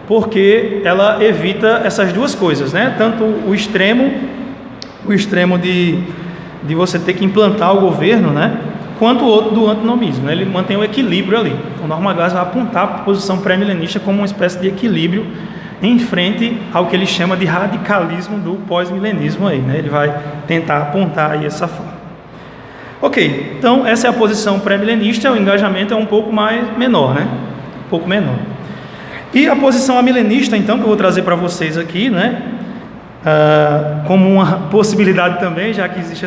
Speaker 1: porque ela evita essas duas coisas, né? Tanto o extremo de você ter que implantar o governo, né? Quanto o outro do antinomismo, né? Ele mantém o equilíbrio ali. Então, Norman Geisler vai apontar a posição pré-milenista como uma espécie de equilíbrio em frente ao que ele chama de radicalismo do pós-milenismo aí, né? Ele vai tentar apontar aí essa forma. Ok, então essa é a posição pré-milenista, o engajamento é um pouco menor, né? Um pouco menor. E a posição amilenista, então, que eu vou trazer para vocês aqui, né? Como uma possibilidade também, já que existem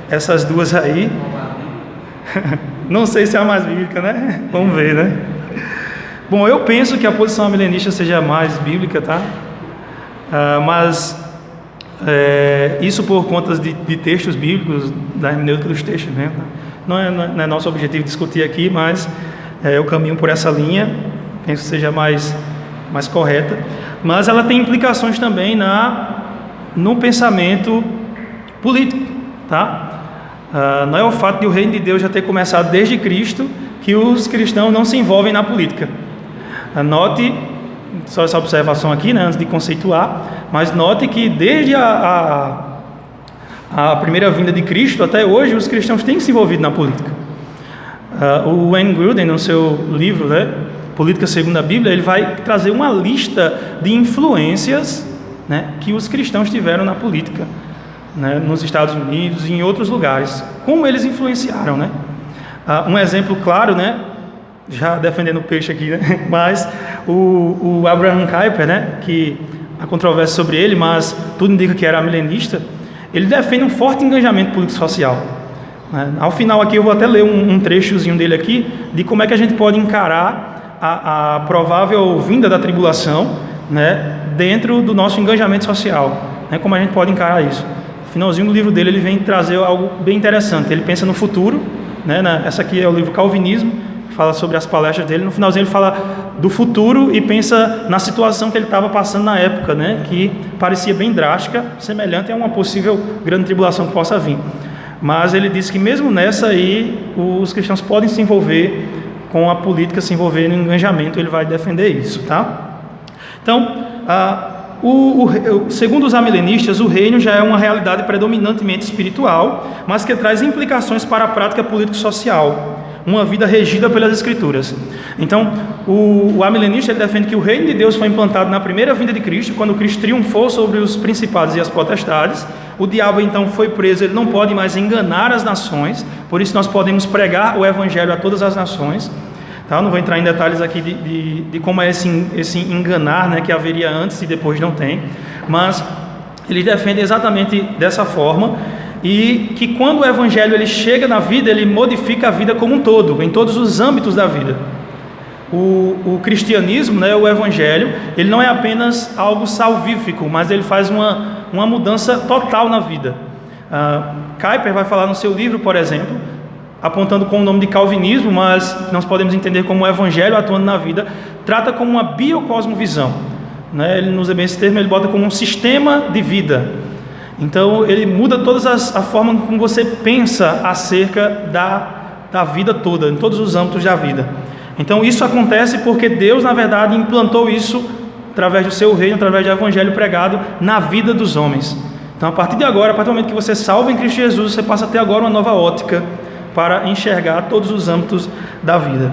Speaker 1: essas duas aí. Não sei se é a mais bíblica, né? Vamos ver, né? Bom, eu penso que a posição amilenista seja a mais bíblica, tá? Mas isso por conta de textos bíblicos, da hermenêutica dos textos, né? Não é nosso objetivo discutir aqui, mas eu caminho por essa linha, penso que seja mais correta, mas ela tem implicações também no pensamento político, tá? Não é o fato de o reino de Deus já ter começado desde Cristo que os cristãos não se envolvem na política. Note, só essa observação aqui, né, antes de conceituar, mas note que desde a primeira vinda de Cristo até hoje, os cristãos têm se envolvido na política. O Wayne Grudem, no seu livro, né, Política Segundo a Bíblia, ele vai trazer uma lista de influências, né, que os cristãos tiveram na política, né, nos Estados Unidos e em outros lugares, como eles influenciaram, né? Um exemplo claro, né, já defendendo o peixe aqui, né, mas o Abraham Kuyper, né, que a controvérsia sobre ele, mas tudo indica que era milenista, ele defende um forte engajamento político-social. Ao final aqui eu vou até ler um trechozinho dele aqui, de como é que a gente pode encarar a provável vinda da tribulação, né, dentro do nosso engajamento social, né, como a gente pode encarar isso. No finalzinho do livro dele ele vem trazer algo bem interessante, ele pensa no futuro, né, essa aqui é o livro Calvinismo, que fala sobre as palestras dele, no finalzinho ele fala do futuro e pensa na situação que ele estava passando na época, né, que parecia bem drástica, semelhante a uma possível grande tribulação que possa vir. mas ele diz que mesmo nessa aí, os cristãos podem se envolver com a política, se envolver no engajamento, ele vai defender isso, tá? Então, segundo os amilenistas, o reino já é uma realidade predominantemente espiritual, mas que traz implicações para a prática político-social, uma vida regida pelas Escrituras. Então, o amilenista ele defende que o reino de Deus foi implantado na primeira vinda de Cristo, quando Cristo triunfou sobre os principados e as potestades. O diabo então foi preso, ele não pode mais enganar as nações, por isso nós podemos pregar o evangelho a todas as nações. Tá? Não vou entrar em detalhes aqui de como é esse enganar, né, que haveria antes e depois não tem, mas eles defendem exatamente dessa forma, e que quando o evangelho ele chega na vida, ele modifica a vida como um todo, em todos os âmbitos da vida. O cristianismo, né, o evangelho, ele não é apenas algo salvífico, mas ele faz uma mudança total na vida. Kuyper vai falar no seu livro, por exemplo, apontando com o nome de calvinismo, mas nós podemos entender como o evangelho atuando na vida, trata como uma biocosmovisão, né? Ele não usa bem esse termo, ele bota como um sistema de vida. Então ele muda a forma como você pensa acerca da vida toda, em todos os âmbitos da vida. Então isso acontece porque Deus, na verdade, implantou isso através do seu reino, através do evangelho pregado na vida dos homens. Então a partir de agora, a partir do momento que você é salvo em Cristo Jesus, você passa a ter agora uma nova ótica para enxergar todos os âmbitos da vida.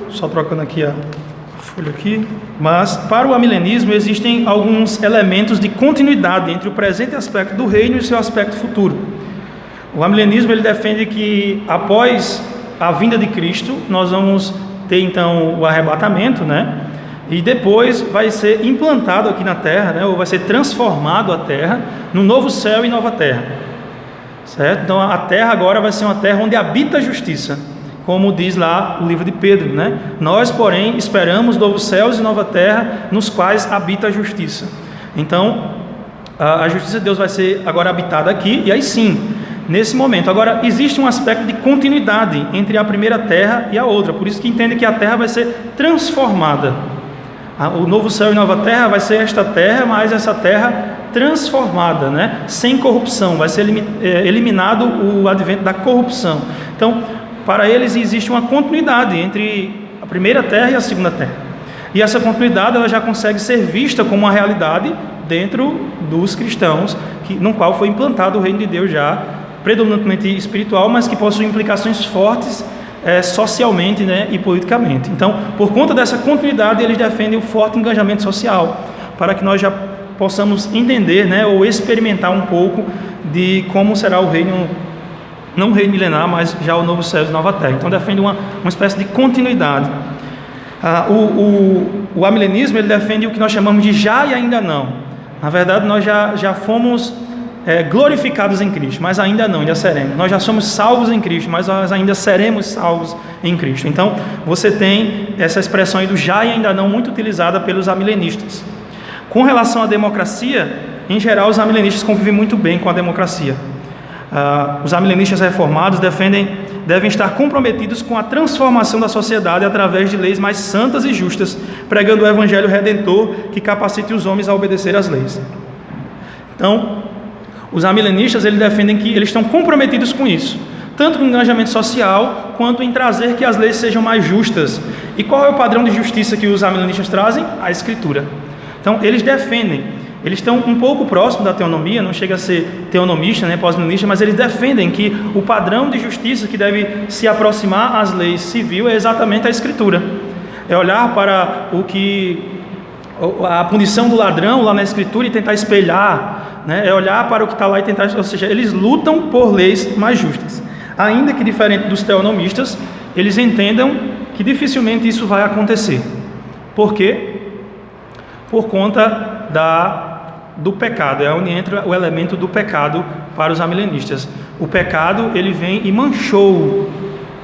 Speaker 1: Só trocando aqui a folha aqui. Mas para o amilenismo existem alguns elementos de continuidade entre o presente aspecto do reino e o seu aspecto futuro. O amilenismo ele defende que após a vinda de Cristo nós vamos ter então o arrebatamento, né? E depois vai ser implantado aqui na terra, né? Ou vai ser transformado a terra no novo céu e nova terra, certo? Então a terra agora vai ser uma terra onde habita a justiça, como diz lá o livro de Pedro, né? Nós, porém, esperamos novos céus e nova terra, nos quais habita a justiça. Então, a justiça de Deus vai ser agora habitada aqui, e aí sim, nesse momento. Agora, existe um aspecto de continuidade entre a primeira terra e a outra, por isso que entende que a terra vai ser transformada. O novo céu e nova terra vai ser esta terra, mas essa terra transformada, né? Sem corrupção, vai ser eliminado o advento da corrupção. Então, para eles existe uma continuidade entre a primeira terra e a segunda terra. E essa continuidade ela já consegue ser vista como uma realidade dentro dos cristãos, no qual foi implantado o reino de Deus já, predominantemente espiritual, mas que possui implicações fortes socialmente, né, e politicamente. Então, por conta dessa continuidade, eles defendem o forte engajamento social, para que nós já possamos entender, né, ou experimentar um pouco de como será o reino, não o reino milenar, mas já o novo céu e nova terra. Então defende uma espécie de continuidade. O amilenismo ele defende o que nós chamamos de já e ainda não. Na verdade nós já fomos glorificados em Cristo, mas ainda não, ainda seremos. Nós já somos salvos em Cristo, mas nós ainda seremos salvos em Cristo. Então você tem essa expressão aí do já e ainda não muito utilizada pelos amilenistas. Com relação à democracia, em geral os amilenistas convivem muito bem com a democracia. Os amilenistas reformados devem estar comprometidos com a transformação da sociedade através de leis mais santas e justas, pregando o evangelho redentor que capacite os homens a obedecer às leis. Então, os amilenistas eles defendem que eles estão comprometidos com isso, tanto com o engajamento social, quanto em trazer que as leis sejam mais justas. E qual é o padrão de justiça que os amilenistas trazem? A Escritura. Então, eles estão um pouco próximo da teonomia, não chega a ser teonomista, né, pós-milenista, mas eles defendem que o padrão de justiça que deve se aproximar às leis civil é exatamente a Escritura. É olhar para a punição do ladrão lá na Escritura e tentar espelhar, né, é olhar para o que está lá e tentar, ou seja, eles lutam por leis mais justas. Ainda que diferente dos teonomistas, eles entendam que dificilmente isso vai acontecer. Por quê? Por conta do pecado, é onde entra o elemento do pecado para os amilenistas. O pecado, ele vem e manchou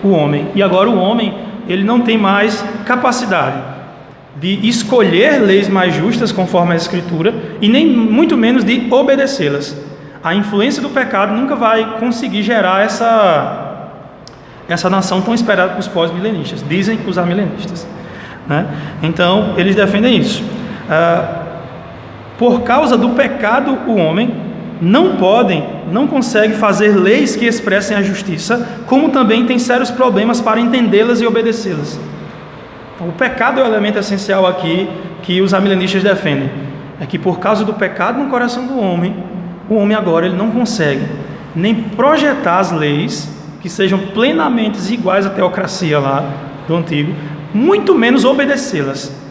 Speaker 1: o homem, e agora o homem, ele não tem mais capacidade de escolher leis mais justas conforme a Escritura, e nem muito menos de obedecê-las. A influência do pecado nunca vai conseguir gerar essa nação tão esperada pelos pós-milenistas, dizem os amilenistas, né? Então, eles defendem isso. Por causa do pecado, o homem não consegue fazer leis que expressem a justiça, como também tem sérios problemas para entendê-las e obedecê-las. O pecado é o elemento essencial aqui que os amilenistas defendem. É que por causa do pecado no coração do homem, o homem agora ele não consegue nem projetar as leis que sejam plenamente iguais à teocracia lá do antigo, muito menos obedecê-las.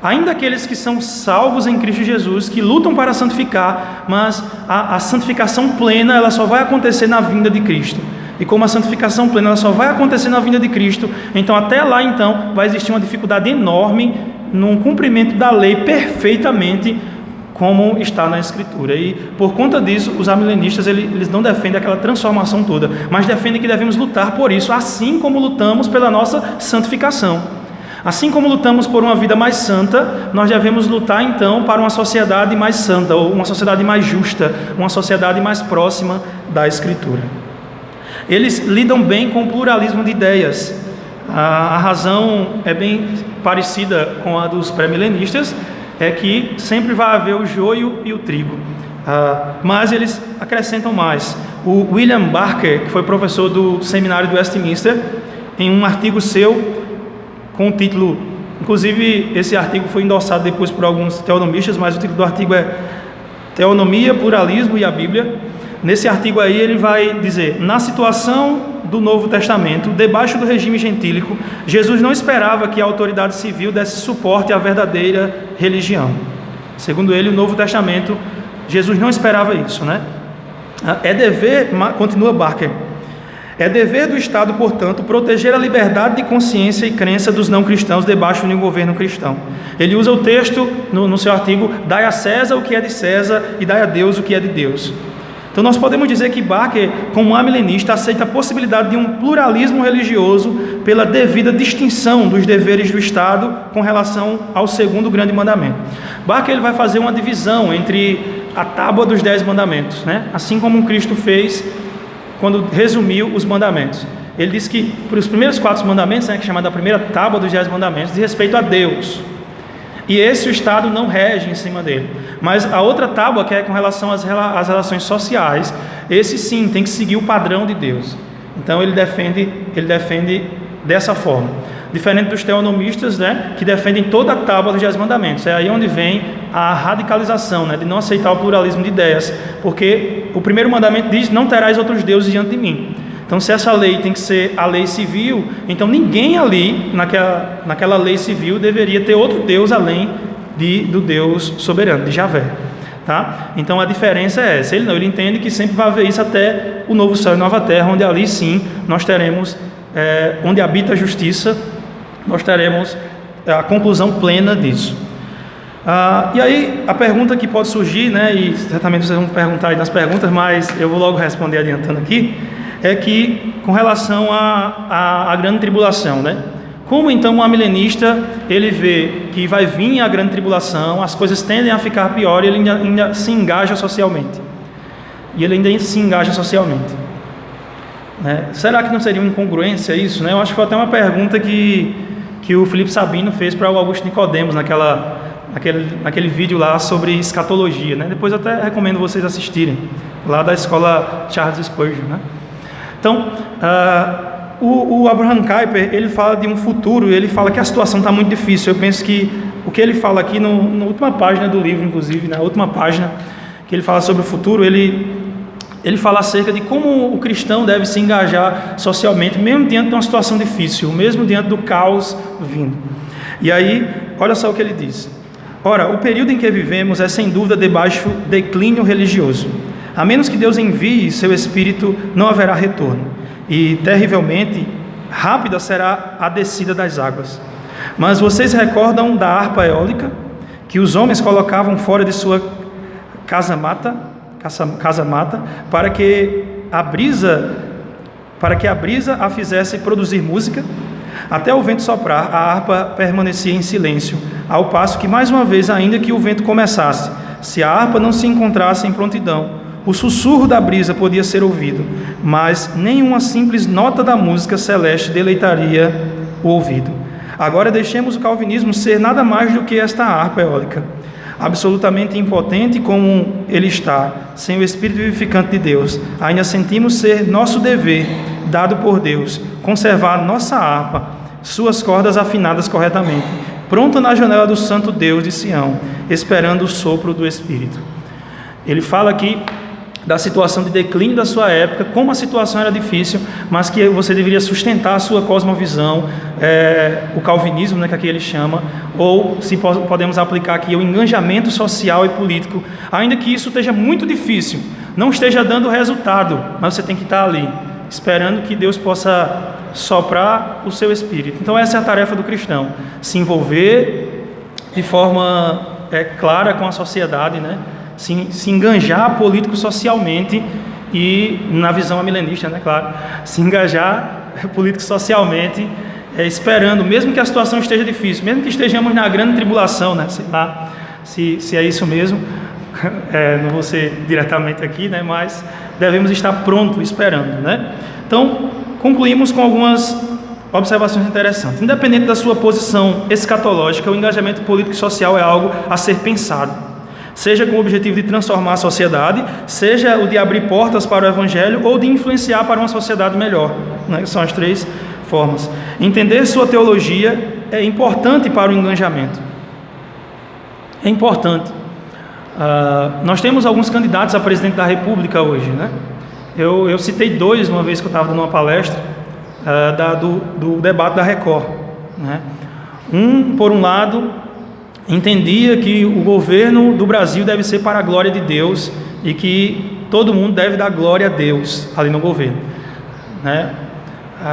Speaker 1: Ainda aqueles que são salvos em Cristo Jesus, que lutam para santificar, mas a santificação plena ela só vai acontecer na vinda de Cristo. E como a santificação plena ela só vai acontecer na vinda de Cristo, então até lá então vai existir uma dificuldade enorme no cumprimento da lei perfeitamente como está na Escritura. E por conta disso, os amilenistas eles não defendem aquela transformação toda, mas defendem que devemos lutar por isso, assim como lutamos pela nossa santificação. Assim como lutamos por uma vida mais santa, nós devemos lutar então para uma sociedade mais santa, ou uma sociedade mais justa, uma sociedade mais próxima da Escritura. Eles lidam bem com o pluralismo de ideias. A razão é bem parecida com a dos pré-milenistas, é que sempre vai haver o joio e o trigo. Mas eles acrescentam mais. O William Barker, que foi professor do seminário do Westminster, em um artigo seu, com o título, inclusive esse artigo foi endossado depois por alguns teonomistas, mas o título do artigo é Teonomia, Pluralismo e a Bíblia. Nesse artigo aí ele vai dizer: na situação do Novo Testamento, debaixo do regime gentílico, Jesus não esperava que a autoridade civil desse suporte à verdadeira religião. Segundo ele, o Novo Testamento, Jesus não esperava isso, né? É dever, continua Barker, é dever do Estado, portanto, proteger a liberdade de consciência e crença dos não cristãos debaixo de um governo cristão. Ele usa o texto no seu artigo: dai a César o que é de César e dai a Deus o que é de Deus. Então nós podemos dizer que Barker, como amilenista, aceita a possibilidade de um pluralismo religioso pela devida distinção dos deveres do Estado com relação ao segundo grande mandamento. Barker ele vai fazer uma divisão entre a tábua dos 10 mandamentos, né? Assim como Cristo fez quando resumiu os mandamentos. Ele diz que para os primeiros 4 mandamentos, né, que é chamada a primeira tábua dos 10 mandamentos, diz respeito a Deus. E esse o Estado não rege em cima dele. Mas a outra tábua, que é com relação às relações sociais, esse sim tem que seguir o padrão de Deus. Então ele defende dessa forma. Diferente dos teonomistas, né, que defendem toda a tábua dos 10 mandamentos. É aí onde vem a radicalização, né, de não aceitar o pluralismo de ideias. Porque o primeiro mandamento diz: não terás outros deuses diante de mim. Então, se essa lei tem que ser a lei civil, então ninguém ali, naquela lei civil, deveria ter outro Deus além do Deus soberano, de Javé. Tá? Então, a diferença é essa. Ele entende que sempre vai haver isso até o novo céu e nova terra, onde ali sim nós teremos, onde habita a justiça, nós teremos a conclusão plena disso. E aí, a pergunta que pode surgir, né, e certamente vocês vão perguntar aí nas perguntas, mas eu vou logo responder adiantando aqui, é que com relação à grande tribulação, né? Como então um amilenista ele vê que vai vir a grande tribulação, as coisas tendem a ficar pior, e ele ainda se engaja socialmente. Né? Será que não seria uma incongruência isso, né? Eu acho que foi até uma pergunta que o Felipe Sabino fez para o Augusto Nicodemos naquele vídeo lá sobre escatologia, né? Depois eu até recomendo vocês assistirem, lá da escola Charles Spurgeon, né? Então, o Abraham Kuyper, ele fala de um futuro, ele fala que a situação está muito difícil. Eu penso que o que ele fala aqui na última página do livro, inclusive, na última página, que ele fala sobre o futuro, ele fala acerca de como o cristão deve se engajar socialmente, mesmo diante de uma situação difícil, mesmo diante do caos vindo. E aí, olha só o que ele diz: ora, o período em que vivemos é sem dúvida de baixo declínio religioso. A menos que Deus envie seu Espírito, não haverá retorno, e terrivelmente rápida será a descida das águas. Mas vocês recordam da harpa eólica que os homens colocavam fora de sua casa-mata para que a brisa a fizesse produzir música? Até o vento soprar, a harpa permanecia em silêncio, ao passo que, mais uma vez, ainda que o vento começasse, se a harpa não se encontrasse em prontidão, o sussurro da brisa podia ser ouvido, mas nenhuma simples nota da música celeste deleitaria o ouvido. Agora deixemos o calvinismo ser nada mais do que esta harpa eólica. absolutamente impotente como ele está, sem o Espírito vivificante de Deus, ainda sentimos ser nosso dever, dado por Deus, conservar nossa harpa, suas cordas afinadas corretamente, pronta na janela do santo Deus de Sião, esperando o sopro do Espírito. Ele fala aqui da situação de declínio da sua época, como a situação era difícil, mas que você deveria sustentar a sua cosmovisão, o calvinismo, né, que aqui ele chama, ou se podemos aplicar aqui o engajamento social e político, ainda que isso esteja muito difícil, não esteja dando resultado, mas você tem que estar ali, esperando que Deus possa soprar o seu espírito. Então essa é a tarefa do cristão, se envolver de forma clara com a sociedade, né? Se engajar político socialmente e na visão amilenista, né, claro, se engajar político socialmente, esperando, mesmo que a situação esteja difícil, mesmo que estejamos na grande tribulação, né, sei lá se é isso mesmo, não vou ser diretamente aqui, né, mas devemos estar prontos, esperando, né. Então, concluímos com algumas observações interessantes. Independente da sua posição escatológica, o engajamento político e social é algo a ser pensado, seja com o objetivo de transformar a sociedade, seja o de abrir portas para o Evangelho ou de influenciar para uma sociedade melhor, né? São as três formas. Entender sua teologia é importante para o engajamento. É importante. Nós temos alguns candidatos a presidente da República hoje, né? Eu citei dois uma vez que eu estava dando uma palestra do debate da Record, né? Por um lado, entendia que o governo do Brasil deve ser para a glória de Deus e que todo mundo deve dar glória a Deus ali no governo, né?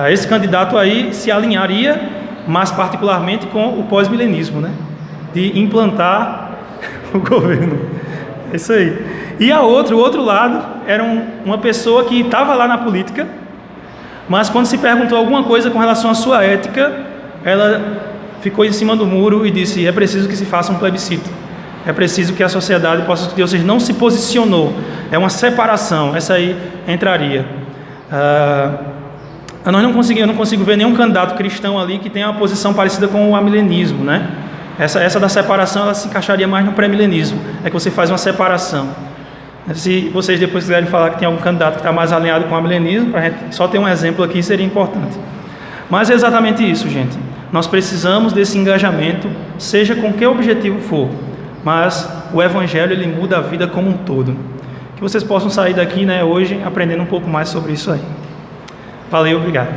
Speaker 1: Esse candidato aí se alinharia mais particularmente com o pós-milenismo, né? De implantar o governo. É isso aí. E o outro lado era uma pessoa que estava lá na política, mas quando se perguntou alguma coisa com relação à sua ética, ela ficou em cima do muro e disse: é preciso que se faça um plebiscito, é preciso que a sociedade possa discutir. Ou seja, não se posicionou, é uma separação. Essa aí entraria. Eu não consigo ver nenhum candidato cristão ali que tenha uma posição parecida com o amilenismo, né? Essa da separação, ela se encaixaria mais no pré-milenismo, é que você faz uma separação. Se vocês depois quiserem falar que tem algum candidato que está mais alinhado com o amilenismo, para a gente só ter um exemplo aqui seria importante. Mas é exatamente isso, gente. Nós precisamos desse engajamento, seja com que objetivo for, mas o Evangelho, ele muda a vida como um todo. Que vocês possam sair daqui, né, hoje aprendendo um pouco mais sobre isso aí. Valeu, obrigado.